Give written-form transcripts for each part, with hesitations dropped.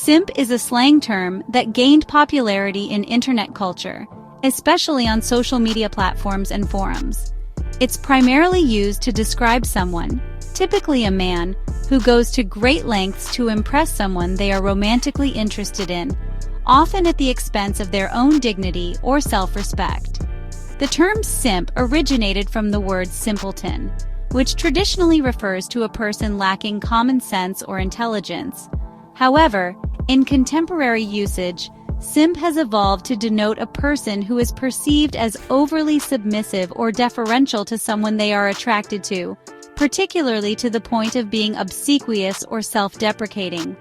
Simp is a slang term that gained popularity in internet culture, especially on social media platforms and forums. It's primarily used to describe someone, typically a man, who goes to great lengths to impress someone they are romantically interested in, often at the expense of their own dignity or self-respect. The term simp originated from the word simpleton, which traditionally refers to a person lacking common sense or intelligence. However, in contemporary usage, simp has evolved to denote a person who is perceived as overly submissive or deferential to someone they are attracted to, particularly to the point of being obsequious or self-deprecating.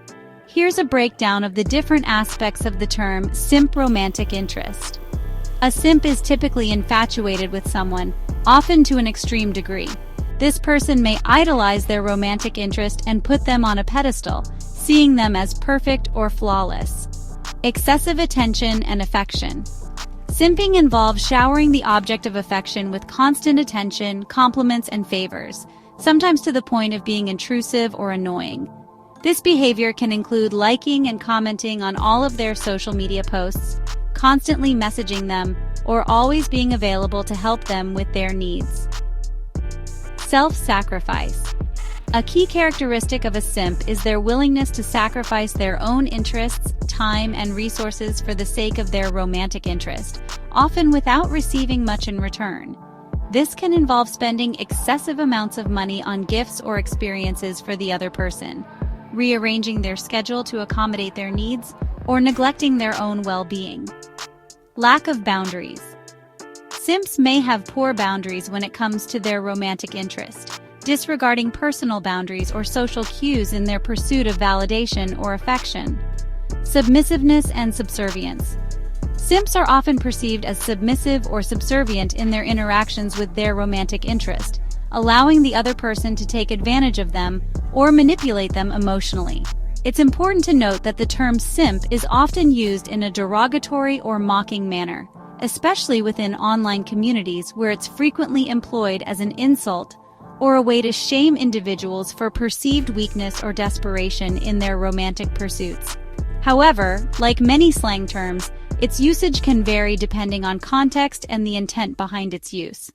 Here's a breakdown of the different aspects of the term simp romantic interest. A simp is typically infatuated with someone, often to an extreme degree. This person may idolize their romantic interest and put them on a pedestal, seeing them as perfect or flawless. Excessive attention and affection. Simping involves showering the object of affection with constant attention, compliments, and favors, sometimes to the point of being intrusive or annoying. This behavior can include liking and commenting on all of their social media posts, constantly messaging them, or always being available to help them with their needs. Self-sacrifice. A key characteristic of a simp is their willingness to sacrifice their own interests, time, and resources for the sake of their romantic interest, often without receiving much in return. This can involve spending excessive amounts of money on gifts or experiences for the other person, rearranging their schedule to accommodate their needs, or neglecting their own well-being. Lack of boundaries. Simps may have poor boundaries when it comes to their romantic interest, disregarding personal boundaries or social cues in their pursuit of validation or affection. Submissiveness and subservience. Simps are often perceived as submissive or subservient in their interactions with their romantic interest, allowing the other person to take advantage of them or manipulate them emotionally. It's important to note that the term simp is often used in a derogatory or mocking manner, especially within online communities where it's frequently employed as an insult or a way to shame individuals for perceived weakness or desperation in their romantic pursuits. However, like many slang terms, its usage can vary depending on context and the intent behind its use.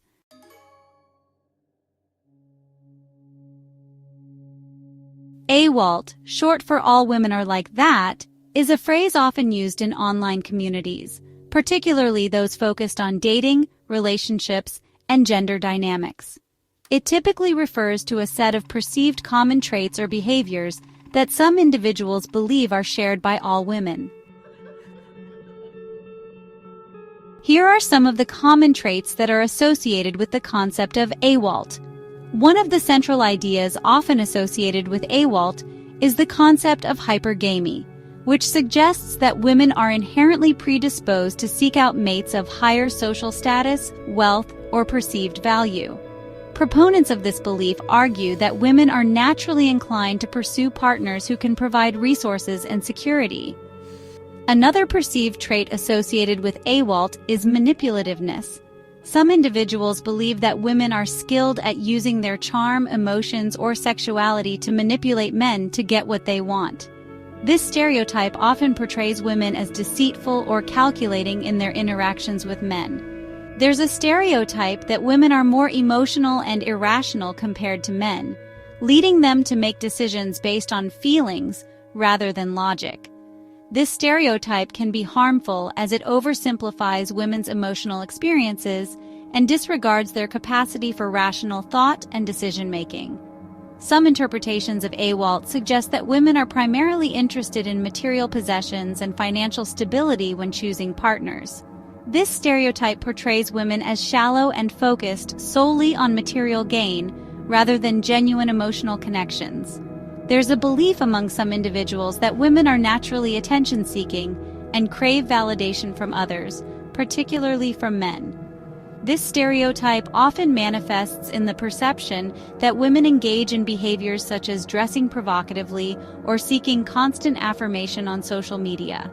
AWOLT, short for all women are like that, is a phrase often used in online communities, particularly those focused on dating, relationships, and gender dynamics. It typically refers to a set of perceived common traits or behaviors that some individuals believe are shared by all women. Here are some of the common traits that are associated with the concept of AWOLT. One of the central ideas often associated with AWOLT is the concept of hypergamy, which suggests that women are inherently predisposed to seek out mates of higher social status, wealth, or perceived value. Proponents of this belief argue that women are naturally inclined to pursue partners who can provide resources and security. Another perceived trait associated with AWOLT is manipulativeness. Some individuals believe that women are skilled at using their charm, emotions, or sexuality to manipulate men to get what they want. This stereotype often portrays women as deceitful or calculating in their interactions with men. There's a stereotype that women are more emotional and irrational compared to men, leading them to make decisions based on feelings rather than logic. This stereotype can be harmful as it oversimplifies women's emotional experiences and disregards their capacity for rational thought and decision-making. Some interpretations of AWOLT suggest that women are primarily interested in material possessions and financial stability when choosing partners. This stereotype portrays women as shallow and focused solely on material gain rather than genuine emotional connections. There's a belief among some individuals that women are naturally attention-seeking and crave validation from others, particularly from men. This stereotype often manifests in the perception that women engage in behaviors such as dressing provocatively or seeking constant affirmation on social media.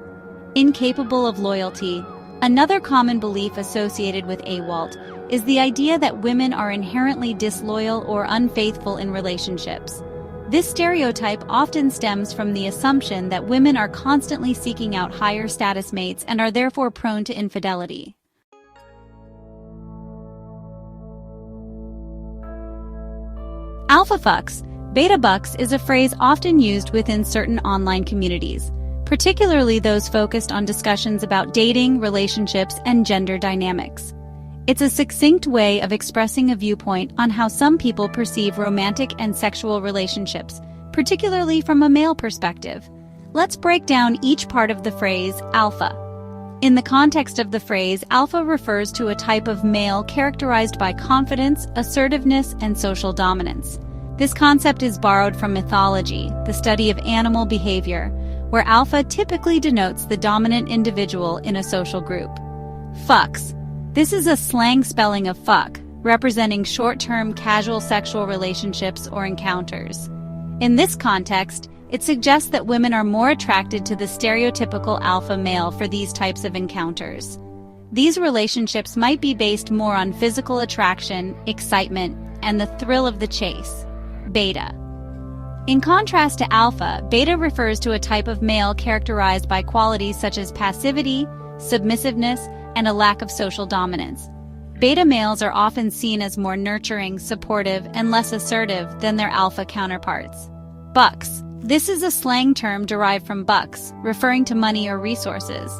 Incapable of loyalty. Another common belief associated with AWOLT is the idea that women are inherently disloyal or unfaithful in relationships. This stereotype often stems from the assumption that women are constantly seeking out higher status mates and are therefore prone to infidelity. Alpha fucks, beta bucks is a phrase often used within certain online communities, particularly those focused on discussions about dating, relationships, and gender dynamics. It's a succinct way of expressing a viewpoint on how some people perceive romantic and sexual relationships, particularly from a male perspective. Let's break down each part of the phrase alpha. In the context of the phrase, alpha refers to a type of male characterized by confidence, assertiveness, and social dominance. This concept is borrowed from mythology, the study of animal behavior, where alpha typically denotes the dominant individual in a social group. Fucks. This is a slang spelling of fuck, representing short-term casual sexual relationships or encounters. In this context, it suggests that women are more attracted to the stereotypical alpha male for these types of encounters. These relationships might be based more on physical attraction, excitement, and the thrill of the chase. Beta. In contrast to alpha, beta refers to a type of male characterized by qualities such as passivity, submissiveness, and a lack of social dominance. Beta males are often seen as more nurturing, supportive, and less assertive than their alpha counterparts. Bucks. This is a slang term derived from bucks, referring to money or resources.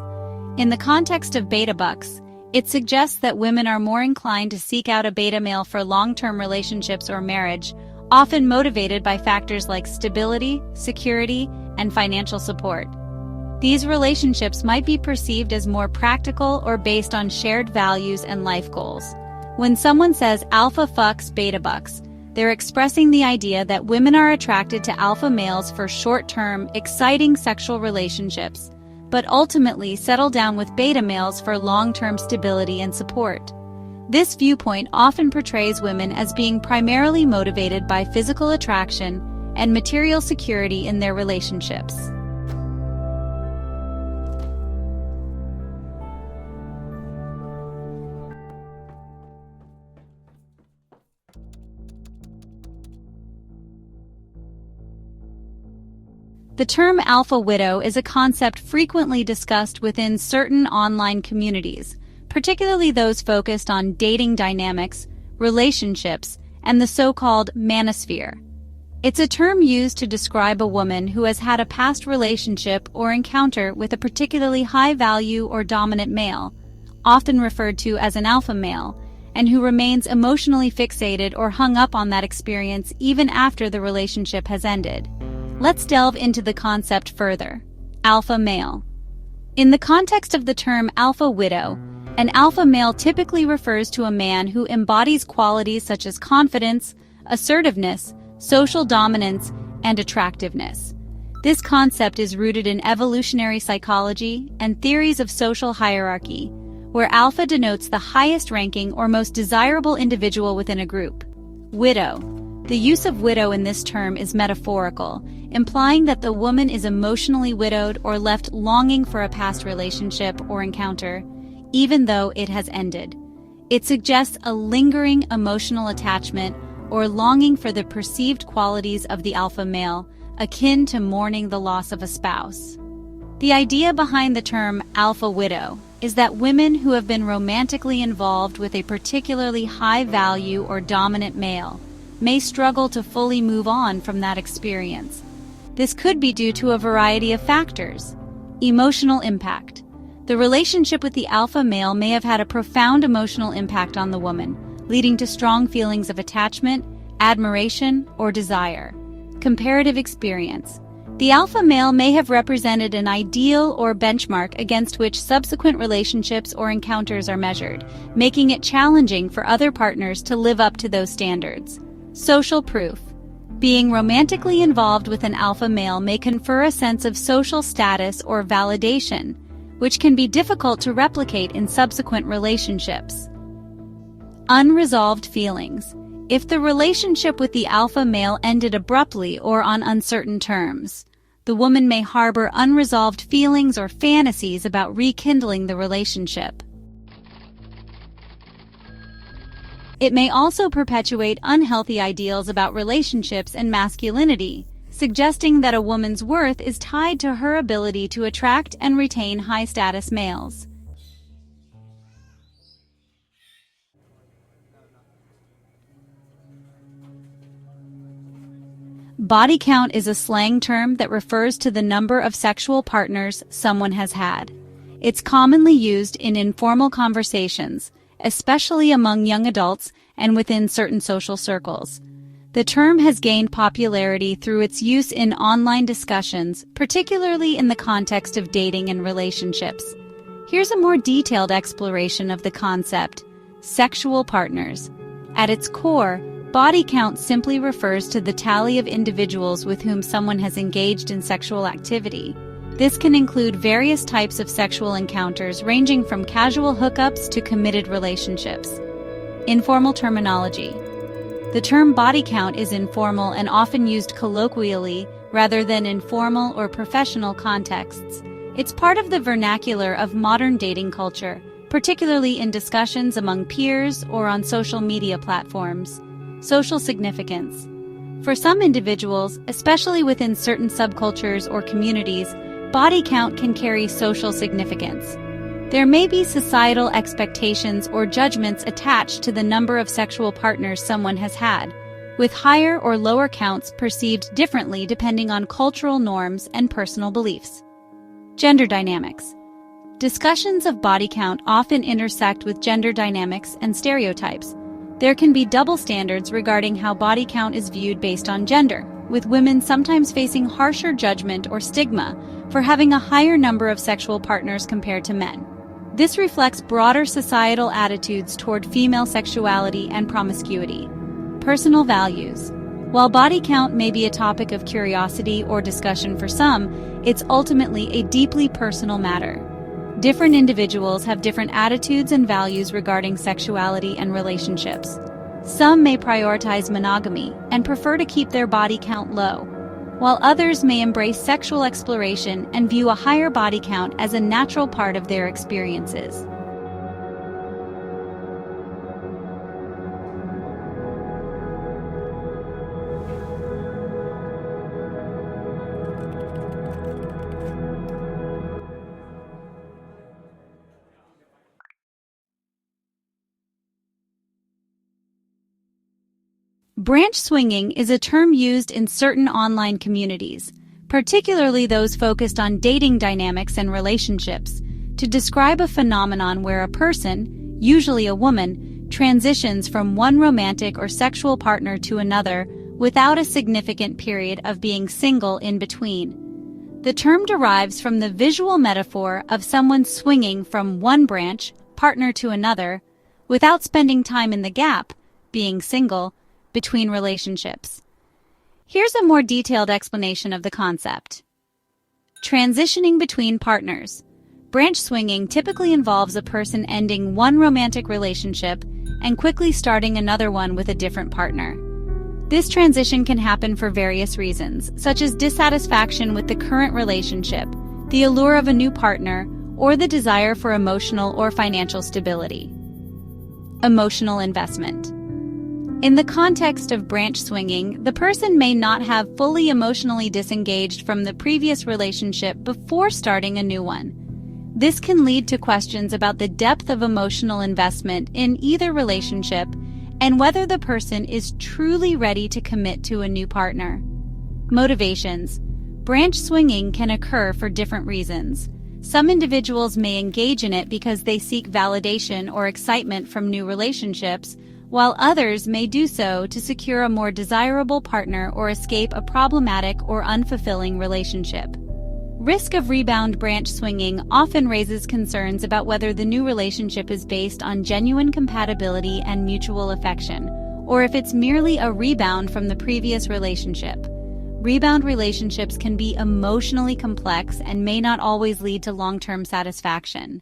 In the context of beta bucks, it suggests that women are more inclined to seek out a beta male for long-term relationships or marriage, often motivated by factors like stability, security, and financial support. These relationships might be perceived as more practical or based on shared values and life goals. When someone says alpha fucks beta bucks, they're expressing the idea that women are attracted to alpha males for short-term, exciting sexual relationships, but ultimately settle down with beta males for long-term stability and support. This viewpoint often portrays women as being primarily motivated by physical attraction and material security in their relationships. The term alpha widow is a concept frequently discussed within certain online communities, particularly those focused on dating dynamics, relationships, and the so-called manosphere. It's a term used to describe a woman who has had a past relationship or encounter with a particularly high-value or dominant male, often referred to as an alpha male, and who remains emotionally fixated or hung up on that experience even after the relationship has ended. Let's delve into the concept further. Alpha male. In the context of the term alpha widow, an alpha male typically refers to a man who embodies qualities such as confidence, assertiveness, social dominance, and attractiveness. This concept is rooted in evolutionary psychology and theories of social hierarchy, where alpha denotes the highest ranking or most desirable individual within a group. Widow. The use of widow in this term is metaphorical, implying that the woman is emotionally widowed or left longing for a past relationship or encounter, even though it has ended. It suggests a lingering emotional attachment or longing for the perceived qualities of the alpha male, akin to mourning the loss of a spouse. The idea behind the term alpha widow is that women who have been romantically involved with a particularly high-value or dominant male may struggle to fully move on from that experience. This could be due to a variety of factors. Emotional impact. The relationship with the alpha male may have had a profound emotional impact on the woman, leading to strong feelings of attachment, admiration, or desire. Comparative experience. The alpha male may have represented an ideal or benchmark against which subsequent relationships or encounters are measured, making it challenging for other partners to live up to those standards. Social proof. Being romantically involved with an alpha male may confer a sense of social status or validation, which can be difficult to replicate in subsequent relationships. Unresolved feelings. If the relationship with the alpha male ended abruptly or on uncertain terms, the woman may harbor unresolved feelings or fantasies about rekindling the relationship. It may also perpetuate unhealthy ideals about relationships and masculinity, suggesting that a woman's worth is tied to her ability to attract and retain high-status males. Body count is a slang term that refers to the number of sexual partners someone has had. It's commonly used in informal conversations, especially among young adults and within certain social circles. The term has gained popularity through its use in online discussions, particularly in the context of dating and relationships. Here's a more detailed exploration of the concept: sexual partners. At its core, body count simply refers to the tally of individuals with whom someone has engaged in sexual activity. This can include various types of sexual encounters ranging from casual hookups to committed relationships. Informal terminology. The term body count is informal and often used colloquially rather than in formal or professional contexts. It's part of the vernacular of modern dating culture, particularly in discussions among peers or on social media platforms. Social significance. For some individuals, especially within certain subcultures or communities, body count can carry social significance. There may be societal expectations or judgments attached to the number of sexual partners someone has had, with higher or lower counts perceived differently depending on cultural norms and personal beliefs. Gender dynamics. Discussions of body count often intersect with gender dynamics and stereotypes. There can be double standards regarding how body count is viewed based on gender, with women sometimes facing harsher judgment or stigma for having a higher number of sexual partners compared to men. This reflects broader societal attitudes toward female sexuality and promiscuity. Personal values. While body count may be a topic of curiosity or discussion for some, it's ultimately a deeply personal matter. Different individuals have different attitudes and values regarding sexuality and relationships. Some may prioritize monogamy and prefer to keep their body count low, while others may embrace sexual exploration and view a higher body count as a natural part of their experiences. Branch swinging is a term used in certain online communities, particularly those focused on dating dynamics and relationships, to describe a phenomenon where a person, usually a woman, transitions from one romantic or sexual partner to another without a significant period of being single in between. The term derives from the visual metaphor of someone swinging from one branch, partner to another, without spending time in the gap, being single, between relationships. Here's a more detailed explanation of the concept. Transitioning between partners. Branch swinging typically involves a person ending one romantic relationship and quickly starting another one with a different partner. This transition can happen for various reasons, such as dissatisfaction with the current relationship, the allure of a new partner, or the desire for emotional or financial stability. Emotional investment. In the context of branch swinging, the person may not have fully emotionally disengaged from the previous relationship before starting a new one. This can lead to questions about the depth of emotional investment in either relationship and whether the person is truly ready to commit to a new partner. Motivations. Branch swinging can occur for different reasons. Some individuals may engage in it because they seek validation or excitement from new relationships, while others may do so to secure a more desirable partner or escape a problematic or unfulfilling relationship. Risk of rebound. Branch swinging often raises concerns about whether the new relationship is based on genuine compatibility and mutual affection, or if it's merely a rebound from the previous relationship. Rebound relationships can be emotionally complex and may not always lead to long-term satisfaction.